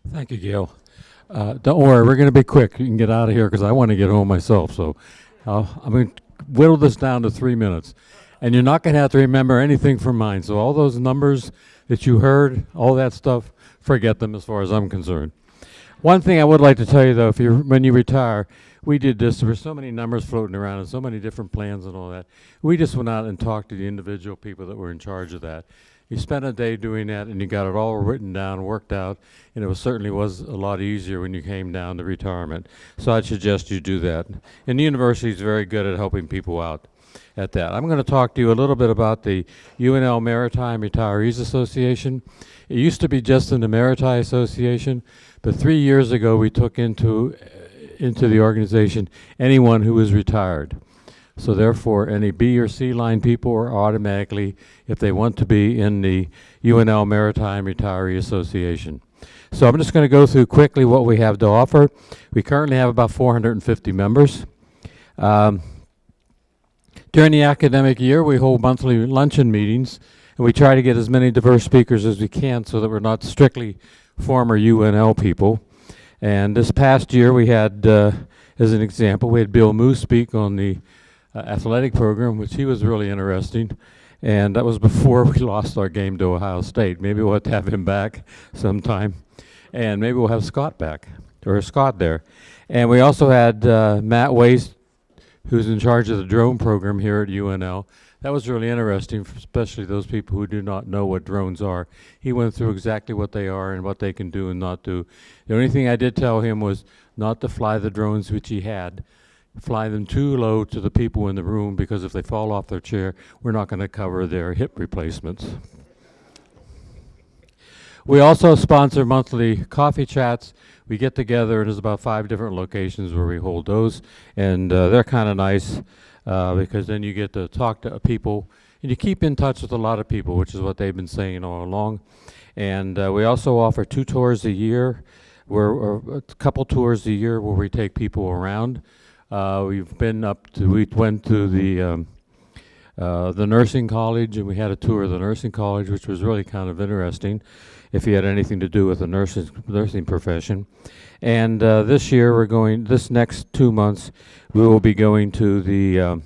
Thank you, Gail. Don't worry, we're going to be quick. You can get out of here because I want to get home myself. So I'm going to whittle this down to 3 minutes. And you're not going to have to remember anything from mine. So all those numbers that you heard, all that stuff, forget them as far as I'm concerned. One thing I would like to tell you, though, if you when you retire, we did this. There were so many numbers floating around and so many different plans and all that. We just went out and talked to the individual people that were in charge of that. You spent a day doing that, and you got it all written down, worked out, and certainly was a lot easier when you came down to retirement. So I'd suggest you do that. And the university is very good at helping people out at that. I'm going to talk to you a little bit about the UNL Maritime Retirees Association. It used to be just an Emeriti Association, but 3 years ago we took into the organization anyone who was retired. So therefore, any B or C line people are automatically, if they want to be in the UNL Maritime Retiree Association. So I'm just going to go through quickly what we have to offer. We currently have about 450 members. During the academic year, we hold monthly luncheon meetings, and we try to get as many diverse speakers as we can so that we're not strictly former UNL people. And this past year, we had, as an example, we had Bill Moose speak on the athletic program, which he was really interesting. And that was before we lost our game to Ohio State. Maybe we'll have to have him back sometime. And maybe we'll have Scott back, or Scott there. And we also had Matt Waste, who's in charge of the drone program here at UNL. That was really interesting, especially those people who do not know what drones are. He went through exactly what they are and what they can do and not do. The only thing I did tell him was not to fly the drones, which he had. Fly them too low to the people in the room, because if they fall off their chair, we're not going to cover their hip replacements. We also sponsor monthly coffee chats. We get together, and there's about 5 different locations where we hold those, and they're kind of nice because then you get to talk to people, and you keep in touch with a lot of people, which is what they've been saying all along. And we also offer 2 tours a year, or a couple tours a year where we take people around. We went to the nursing college, and we had a tour of the nursing college, which was really kind of interesting if you had anything to do with the nursing profession. And this next 2 months, we will be going to the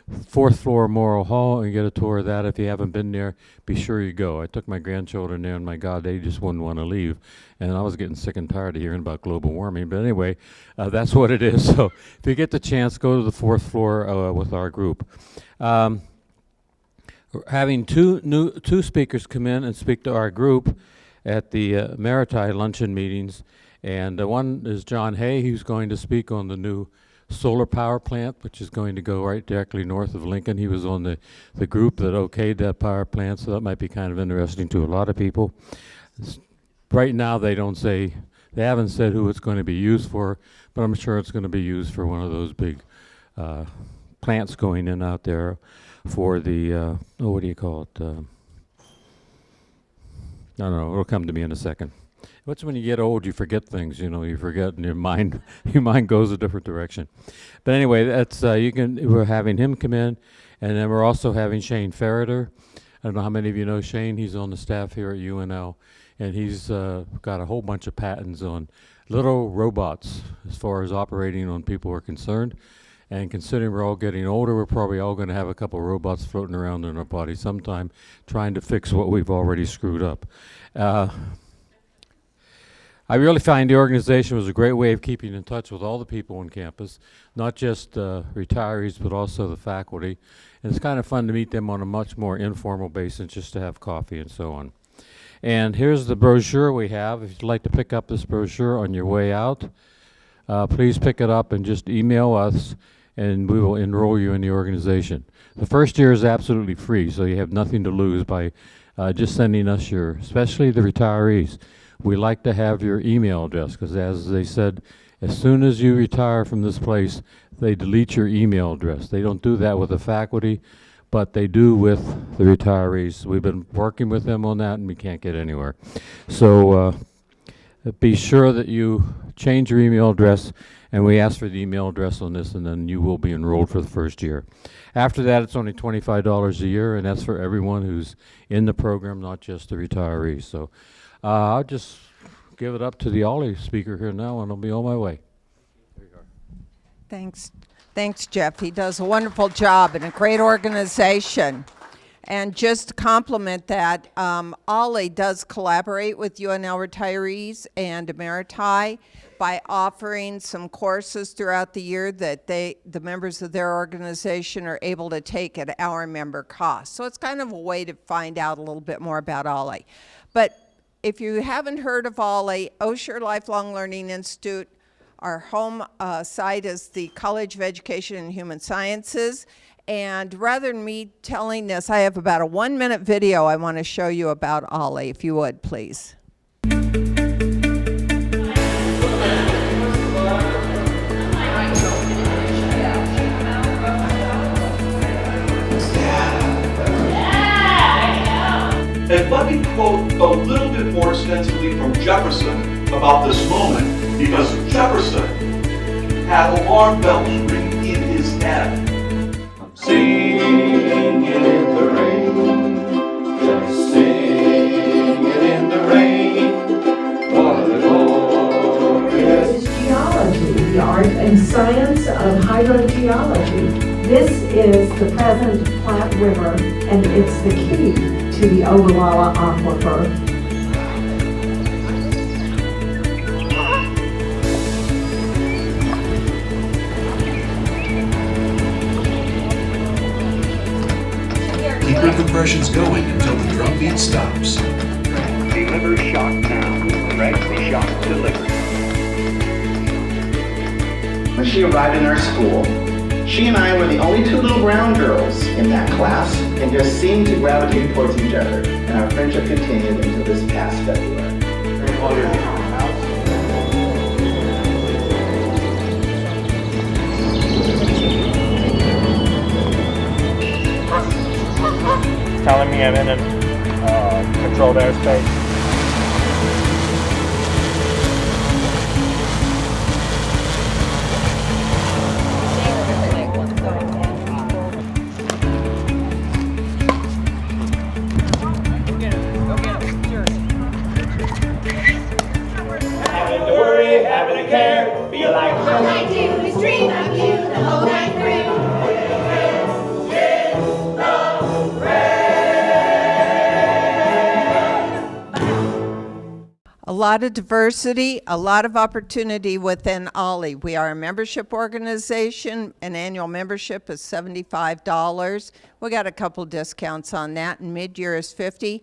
4th floor Memorial Hall and get a tour of that. If you haven't been there, be sure you go. I took my grandchildren there, and my God, they just wouldn't want to leave. And I was getting sick and tired of hearing about global warming. But anyway, that's what it is. So if you get the chance, go to the 4th floor with our group. Having two speakers come in and speak to our group at the Emeriti luncheon meetings. And one is John Hay, who's going to speak on the new solar power plant, which is going to go right directly north of Lincoln. He was on the group that okayed that power plant, so that might be kind of interesting to a lot of people. Right now, they haven't said who it's going to be used for, but I'm sure it's going to be used for one of those big plants going in out there for the, what do you call it? I don't know, it'll come to me in a second. What's when you get old, you forget things, you forget, and your mind goes a different direction. But anyway, that's we're having him come in, and then we're also having Shane Ferreter. I don't know how many of you know Shane. He's on the staff here at UNL, and he's got a whole bunch of patents on little robots as far as operating on people are concerned. And considering we're all getting older, we're probably all going to have a couple of robots floating around in our body sometime trying to fix what we've already screwed up. I really find the organization was a great way of keeping in touch with all the people on campus, not just retirees, but also the faculty. And it's kind of fun to meet them on a much more informal basis, just to have coffee and so on. And here's the brochure we have. If you'd like to pick up this brochure on your way out, please pick it up and just email us, and we will enroll you in the organization. The first year is absolutely free, so you have nothing to lose by just sending us especially the retirees. We like to have your email address, because as they said, as soon as you retire from this place, they delete your email address. They don't do that with the faculty, but they do with the retirees. We've been working with them on that, and we can't get anywhere. So be sure that you change your email address, and we ask for the email address on this, and then you will be enrolled for the first year. After that, it's only $25 a year, and that's for everyone who's in the program, not just the retirees. So I'll just give it up to the OLLI speaker here now, and I'll be on my way. Thanks. Thanks, Jeff. He does a wonderful job and a great organization. And just to compliment that, OLLI does collaborate with UNL retirees and Emeriti by offering some courses throughout the year that the members of their organization are able to take at our member cost. So it's kind of a way to find out a little bit more about OLLI. But if you haven't heard of OLLI, Osher Lifelong Learning Institute, our home site is the College of Education and Human Sciences. And rather than me telling this, I have about a 1-minute video I want to show you about OLLI, if you would, please. And let me quote a little bit more extensively from Jefferson about this moment, because Jefferson had alarm bells ringing in his head. Sing it in the rain, just sing it in the rain, what a glorious geology, the art and science of hydrogeology. This is the present Platte River, and it's the key to the Oguala Aquifer. Keep your compressions going until the drum beat stops. Deliver shock now. Ready, shock delivered. When she arrived in our school, she and I were the only two little brown girls in that class and just seemed to gravitate towards each other, and our friendship continued until this past February. Telling me I'm in a controlled airspace. Having to worry, having to care, feel like all I do is dream of you the whole night through. A lot of diversity, a lot of opportunity within OLLI. We are a membership organization. An annual membership is $75. We got a couple discounts on that, and mid-year is $50.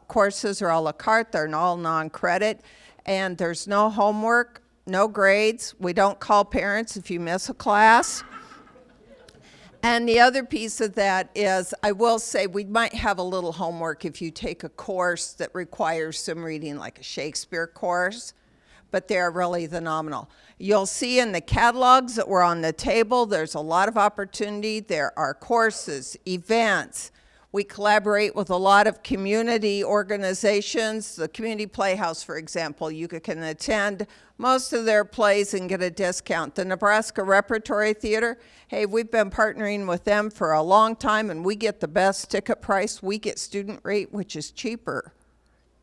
Courses are a la carte, they're all non-credit, and there's no homework, no grades. We don't call parents if you miss a class. And the other piece of that is, I will say, we might have a little homework if you take a course that requires some reading, like a Shakespeare course, but they're really phenomenal. You'll see in the catalogs that were on the table, there's a lot of opportunity. There are courses, events. We collaborate with a lot of community organizations. The Community Playhouse, for example, you can attend most of their plays and get a discount. The Nebraska Repertory Theater, hey, we've been partnering with them for a long time, and we get the best ticket price. We get student rate, which is cheaper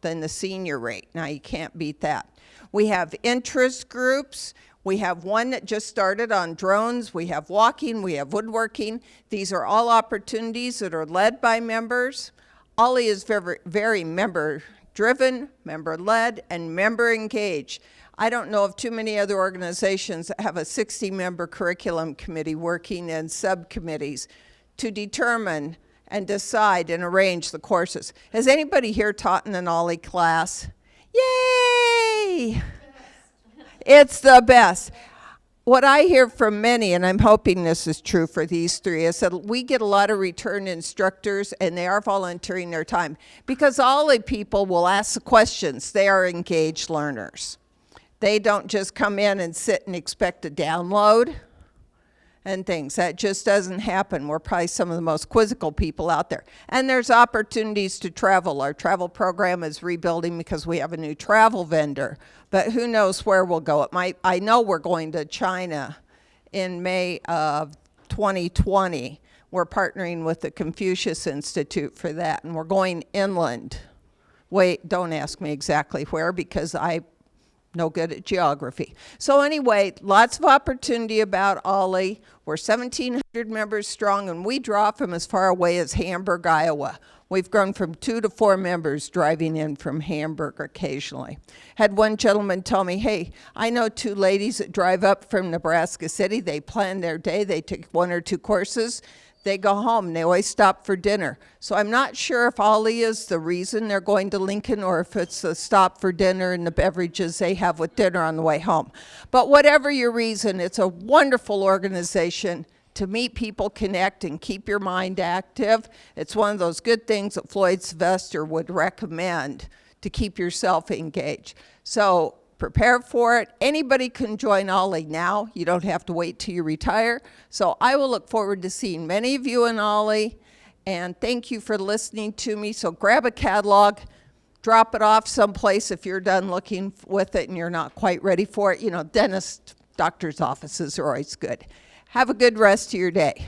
than the senior rate. Now, you can't beat that. We have interest groups. We have one that just started on drones. We have walking. We have woodworking. These are all opportunities that are led by members. OLLI is very, very member-driven, member-led, and member-engaged. I don't know of too many other organizations that have a 60-member curriculum committee working in subcommittees to determine and decide and arrange the courses. Has anybody here taught in an OLLI class? Yay! It's the best. What I hear from many, and I'm hoping this is true for these three, is that we get a lot of return instructors, and they are volunteering their time. Because OLLI people will ask the questions. They are engaged learners. They don't just come in and sit and expect a download and things. That just doesn't happen. We're probably some of the most quizzical people out there. And there's opportunities to travel. Our travel program is rebuilding because we have a new travel vendor. But who knows where we'll go. I know we're going to China in May of 2020. We're partnering with the Confucius Institute for that, and we're going inland. Wait, don't ask me exactly where, because I no good at geography. So anyway, lots of opportunity about OLLI. We're 1,700 members strong, and we draw from as far away as Hamburg, Iowa. We've grown from 2 to 4 members driving in from Hamburg occasionally. Had one gentleman tell me, hey, I know 2 ladies that drive up from Nebraska City. They plan their day. They take 1 or 2 courses. They go home, and they always stop for dinner. So I'm not sure if OLLI is the reason they're going to Lincoln or if it's the stop for dinner and the beverages they have with dinner on the way home. But whatever your reason, it's a wonderful organization to meet people, connect, and keep your mind active. It's one of those good things that Floyd Sylvester would recommend to keep yourself engaged. So prepare for it. Anybody can join OLLI now. You don't have to wait till you retire. So I will look forward to seeing many of you in OLLI. And thank you for listening to me. So grab a catalog, drop it off someplace if you're done looking with it and you're not quite ready for it. You know, dentist, doctor's offices are always good. Have a good rest of your day.